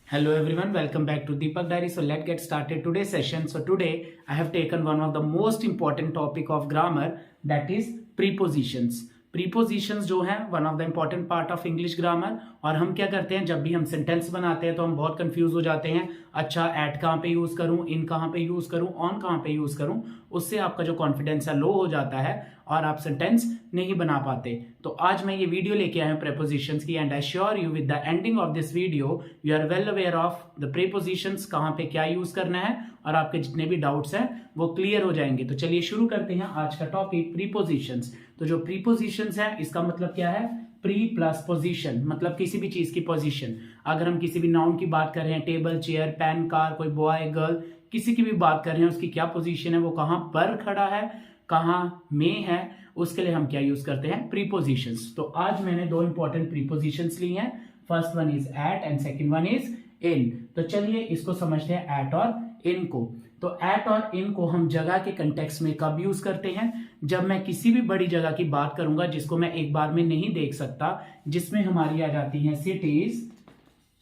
Hello everyone, welcome back to Deepak Diary. So let's get started today's session. So today I have taken one of the most important topic of grammar, that is prepositions. Prepositions जो है one of the important part of English grammar. और हम क्या करते हैं, जब भी हम सेंटेंस बनाते हैं तो हम बहुत कंफ्यूज हो जाते हैं। अच्छा, एट कहाँ पे यूज करूं, इन कहाँ पे यूज करूं, ऑन कहाँ पे यूज करूं। उससे आपका जो कॉन्फिडेंस है लो हो जाता है और आप सेंटेंस नहीं बना पाते। तो आज मैं ये वीडियो लेके आया हूं प्रीपोजिशंस की, and I sure you with the ending of this video you are well aware of the prepositions, कहाँ पे क्या यूज करना है, और आपके जितने भी डाउट्स हैं वो क्लियर हो जाएंगे। तो चलिए शुरू करते हैं आज का टॉपिक, प्रीपोजिशंस। तो जो प्रीपोजिशंस है इसका मतलब क्या है, प्री प्लस पोजीशन, मतलब किसी भी चीज की पोजीशन। अगर हम किसी भी नाउन की बात कर रहे हैं, टेबल, चेयर, पेन, कार, कोई बॉय, गर्ल, किसी की भी बात कर रहे हैं, उसकी क्या पोजीशन है, वो कहां पर खड़ा है, कहां में है, उसके लिए हम क्या यूज करते हैं, प्रीपोजिशंस। तो आज मैंने दो इंपॉर्टेंट प्रीपोजिशंस ली हैं। First one is at and second one is in. तो चलिए इसको समझते हैं, एट और इन को। तो एट और इन को हम जगह के कंटेक्स्ट में कब यूज करते हैं, जब मैं किसी भी बड़ी जगह की बात करूंगा जिसको मैं एक बार में नहीं देख सकता, जिसमें हमारी आ जाती हैं सिटीज,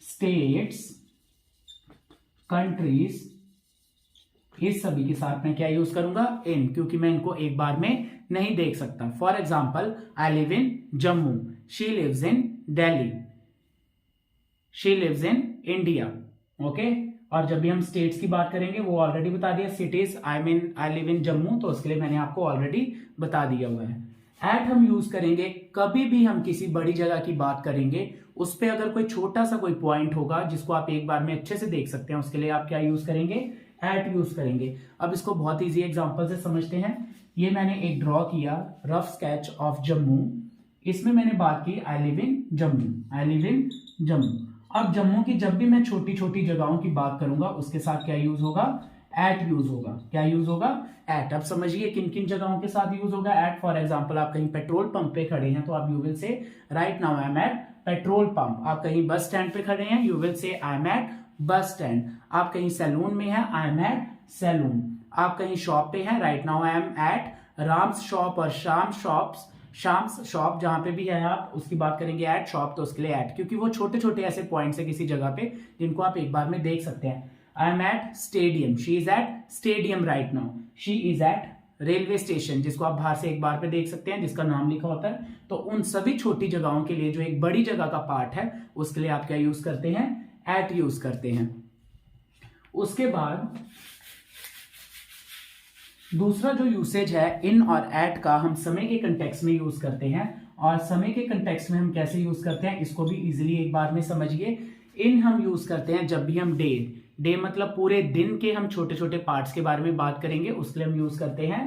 स्टेट्स, कंट्रीज, इस सभी के साथ मैं क्या यूज करूंगा, इन, क्योंकि मैं इनको एक बार में नहीं देख सकता। For example, I live in Jammu, she lives in Delhi, she lives in India. Okay, और जब भी हम स्टेट्स की बात करेंगे वो ऑलरेडी बता दिया, cities, I live in Jammu, तो उसके लिए मैंने आपको ऑलरेडी बता दिया हुआ है। एट हम यूज करेंगे कभी भी हम किसी बड़ी जगह की बात करेंगे, उस पे अगर कोई छोटा सा कोई पॉइंट होगा जिसको आप एक बार में अच्छे से देख सकते हैं, उसके लिए आप क्या यूज करेंगे, एट यूज करेंगे। अब इसको बहुत इजी एग्जांपल से समझते हैं। ये मैंने एक ड्रॉ किया, रफ स्केच ऑफ जम्मू। इसमें मैंने बात की आई live in Jammu, I live in Jammu. अब जम्मू की जब भी मैं छोटी छोटी जगहों की बात करूंगा उसके साथ क्या यूज होगा, एट यूज होगा। क्या यूज होगा, एट। अब समझिए किन किन जगहों के साथ यूज होगा एट। फॉर एग्जांपल, आप कहीं पेट्रोल पंप पे खड़े हैं तो आप you will say right now I am at petrol pump. आप कहीं बस स्टैंड पे खड़े हैं, you will say I am at bus stand. आप कहीं सैलून में हैं, आई एम एट सैलून। आप कहीं शॉप पे हैं, right now I am at Ram's shop और शाम्स शॉप, जहां पे भी है आप उसकी बात करेंगे एट शॉप, तो उसके लिए एट, क्योंकि वो छोटे छोटे ऐसे पॉइंट्स है किसी जगह पे जिनको आप एक बार में देख सकते हैं। I am at stadium, she is at stadium right now, she is at railway station, जिसको आप बाहर से एक बार पे देख सकते हैं, जिसका नाम लिखा होता है। तो उन सभी छोटी जगहों के लिए जो एक बड़ी जगह का पार्ट है उसके लिए आप क्या यूज करते हैं, एट यूज करते हैं। उसके बाद दूसरा जो यूसेज है इन और एट का, हम समय के कंटेक्स्ट में यूज करते हैं। और समय के कंटेक्स्ट में हम कैसे यूज करते हैं, इसको भी इजीली एक बार में समझिए। इन हम यूज करते हैं जब भी हम डे मतलब पूरे दिन के हम छोटे छोटे पार्ट्स के बारे में बात करेंगे, उसके लिए हम यूज करते हैं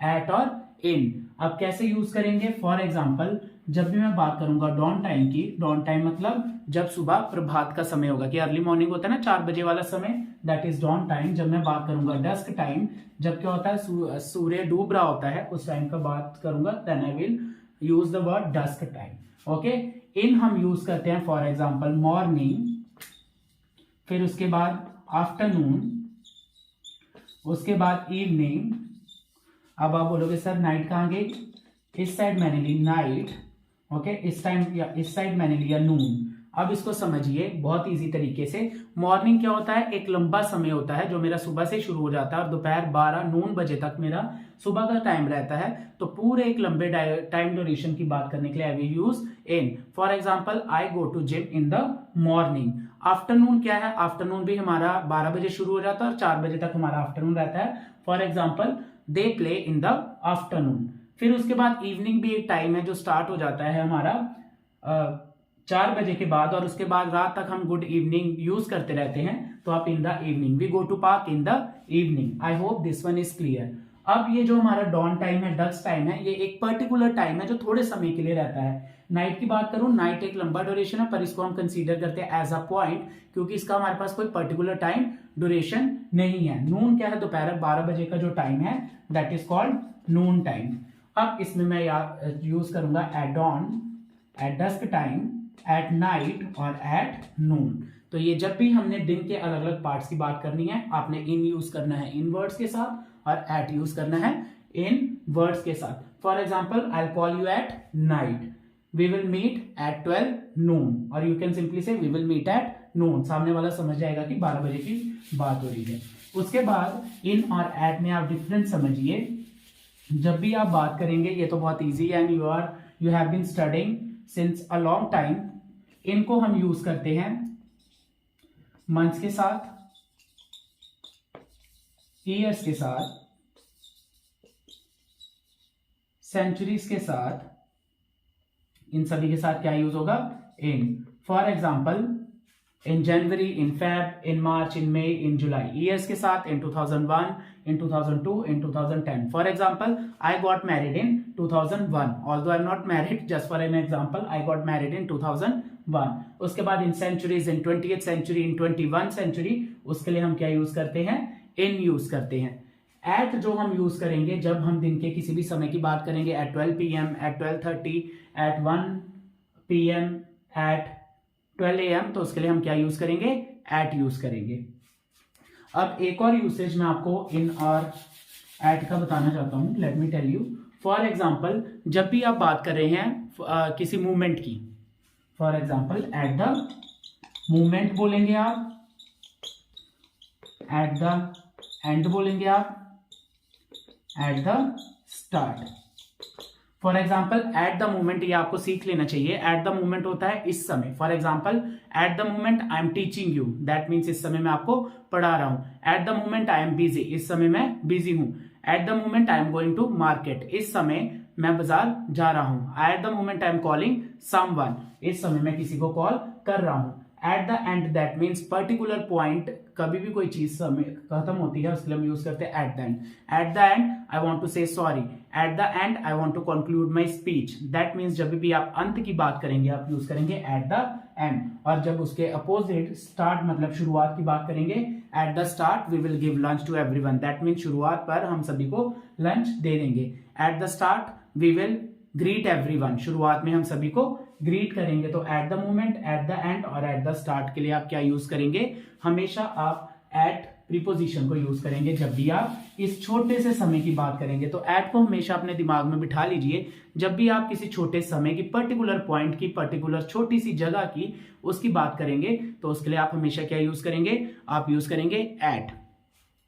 एट और इन। अब कैसे यूज करेंगे, फॉर एग्जाम्पल, जब भी मैं बात करूंगा डॉन टाइम की, डॉन टाइम मतलब जब सुबह प्रभात का समय होगा, कि अर्ली मॉर्निंग होता है ना 4 बजे वाला समय, दैट इज डॉन टाइम। जब मैं बात करूंगा डस्क टाइम, जब क्या होता है सूर्य डूब रहा होता है, उस टाइम का बात करूंगा, then I will use the word dusk time. Okay, in हम यूज करते हैं फॉर एग्जाम्पल मॉर्निंग, फिर उसके बाद आफ्टरनून, उसके बाद इवनिंग। अब आप बोलोगे सर नाइट कहां गई, इस साइड मैंने ली नाइट, ओके, इस टाइम या इस साइड मैंने लिया नून। अब इसको समझिए बहुत इजी तरीके से। मॉर्निंग क्या होता है, एक लंबा समय होता है जो मेरा सुबह से शुरू हो जाता है और दोपहर 12 नून बजे तक मेरा सुबह का टाइम रहता है। तो पूरे एक लंबे टाइम ड्यूरेशन की बात करने के लिए I will use in. For example, I go to gym in the morning. Afternoon क्या है, आफ्टरनून भी हमारा 12 बजे शुरू हो जाता है और 4 बजे तक हमारा आफ्टरनून रहता है। For example, they play in the afternoon. फिर उसके बाद इवनिंग भी एक टाइम है जो स्टार्ट हो जाता है हमारा 4 बजे के बाद, और उसके बाद रात तक हम गुड इवनिंग यूज करते रहते हैं। तो आप in the evening, we go to park in the evening. I hope this one is clear. अब ये जो हमारा डॉन टाइम है, डस्क टाइम है, ये एक पर्टिकुलर टाइम है जो थोड़े समय के लिए रहता है। नाइट की बात करूं, नाइट एक लंबा ड्यूरेशन है, पर इसको हम कंसीडर करते हैं एज अ पॉइंट, क्योंकि इसका हमारे पास कोई पर्टिकुलर टाइम ड्यूरेशन नहीं है। नून क्या है, दोपहर 12 बजे का जो टाइम है, that is called noon time. अब इसमें मैं यूज करूंगा at dawn, at dusk time, at night और एट नून। तो ये जब भी हमने दिन के अलग अलग पार्ट्स की बात करनी है, आपने इन यूज करना है इन वर्ड्स के साथ और एट यूज करना है इन वर्ड्स के साथ। For example, I call you at night, we will meet at 12 noon, और you can simply say we will meet at noon. सामने वाला समझ जाएगा कि 12 बजे की बात हो रही है। उसके बाद इन और एट में आप डिफरेंस समझिए। जब भी आप बात करेंगे, ये तो बहुत इजी है, and you have been studying since a long time. इनको हम यूज करते हैं मंथ्स के साथ, ईयर्स के साथ, सेंचुरीज के साथ, इन सभी के साथ क्या यूज होगा? In. For example in January, in Feb, in March, in May, in July. Years के साथ in 2001, in 2002, in 2010. For example I got married in 2001, although I am not married, just for an example I got married in 2001. उसके बाद in centuries, in 20th century, in 21 century, उसके लिए हम क्या use करते हैं? इन यूज करते हैं। एट जो हम यूज करेंगे जब हम दिन के किसी भी समय की बात करेंगे, at 12 PM, at 12:30, at 1 PM, at 12 AM, तो उसके लिए हम क्या यूज करेंगे? एट यूज करेंगे। अब एक और यूसेज मैं आपको इन और एट का बताना चाहता हूं, let me tell you. For example जब भी आप बात कर रहे हैं किसी मूवमेंट की, for example at the movement बोलेंगे आप, एट द एंड बोलेंगे आप, eight the start. For example at the moment, ये आपको सीख लेना चाहिए। एट द मोमेंट होता है इस समय। For example at the moment I am teaching you, that means इस समय मैं आपको पढ़ा रहा हूं। At the moment I am busy, इस समय मैं बिजी हूं। At the moment I am going to market, इस समय मैं बाजार जा रहा हूं। At the moment I am calling someone, इस समय मैं किसी को कॉल कर रहा हूं। At the end, that means particular point, कभी भी कोई चीज समय खत्म होती है उसके लिए हम यूज करते हैं at the end. At the end I want to say sorry, at the end I want to conclude my speech, that means जब भी आप अंत की बात करेंगे आप यूज करेंगे एट द एंड। और जब उसके अपोजिट स्टार्ट मतलब शुरुआत की बात करेंगे, at the start we will give lunch to everyone, that means शुरुआत पर हम सभी को लंच दे देंगे। At the start we will greet everyone, शुरुआत में हम सभी को ग्रीट करेंगे। तो at the moment, at the end और एट द स्टार्ट के लिए आप क्या यूज करेंगे? हमेशा आप एट प्रीपोजिशन को यूज करेंगे जब भी आप इस छोटे से समय की बात करेंगे। तो एट को हमेशा अपने दिमाग में बिठा लीजिए। जब भी आप किसी छोटे समय की, पर्टिकुलर पॉइंट की, पर्टिकुलर छोटी सी जगह की, उसकी बात करेंगे तो उसके लिए आप हमेशा क्या यूज करेंगे? आप यूज करेंगे एट।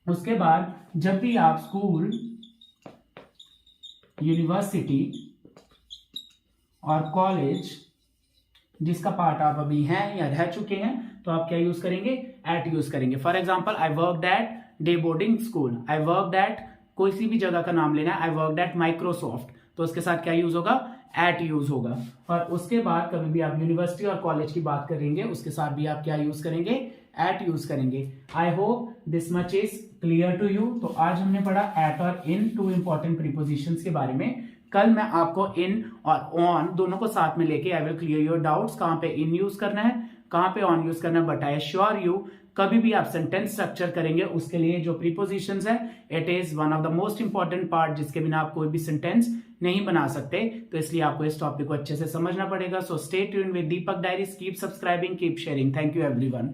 उसके बाद जब भी आप स्कूल, यूनिवर्सिटी और कॉलेज जिसका पार्ट आप अभी हैं या रह चुके हैं, तो आप क्या यूज करेंगे? एट यूज करेंगे। For example I work at day boarding school, I work at, कोई भी जगह का नाम लेना है, आई वर्क एट माइक्रोसॉफ्ट, तो उसके साथ क्या यूज होगा? एट यूज होगा। और उसके बाद कभी भी आप यूनिवर्सिटी और कॉलेज की बात करेंगे उसके साथ भी आप क्या यूज करेंगे? एट यूज करेंगे। I hope this much is clear to you. तो आज हमने पढ़ा एट और इन, टू इंपॉर्टेंट प्रीपोजिशंस के बारे में। कल मैं आपको इन और ऑन दोनों को साथ में लेके I will clear your doubts, कहां पे इन यूज करना है, कहां पे ऑन यूज करना है। बट आई श्योर यू, कभी भी आप सेंटेंस स्ट्रक्चर करेंगे उसके लिए जो प्रीपोजिशंस है, it is one of the most important part, जिसके बिना आप कोई भी सेंटेंस नहीं बना सकते। तो इसलिए आपको इस टॉपिक को अच्छे से समझना पड़ेगा। So stay tuned with Deepak diaries, keep subscribing, keep sharing. Thank you everyone.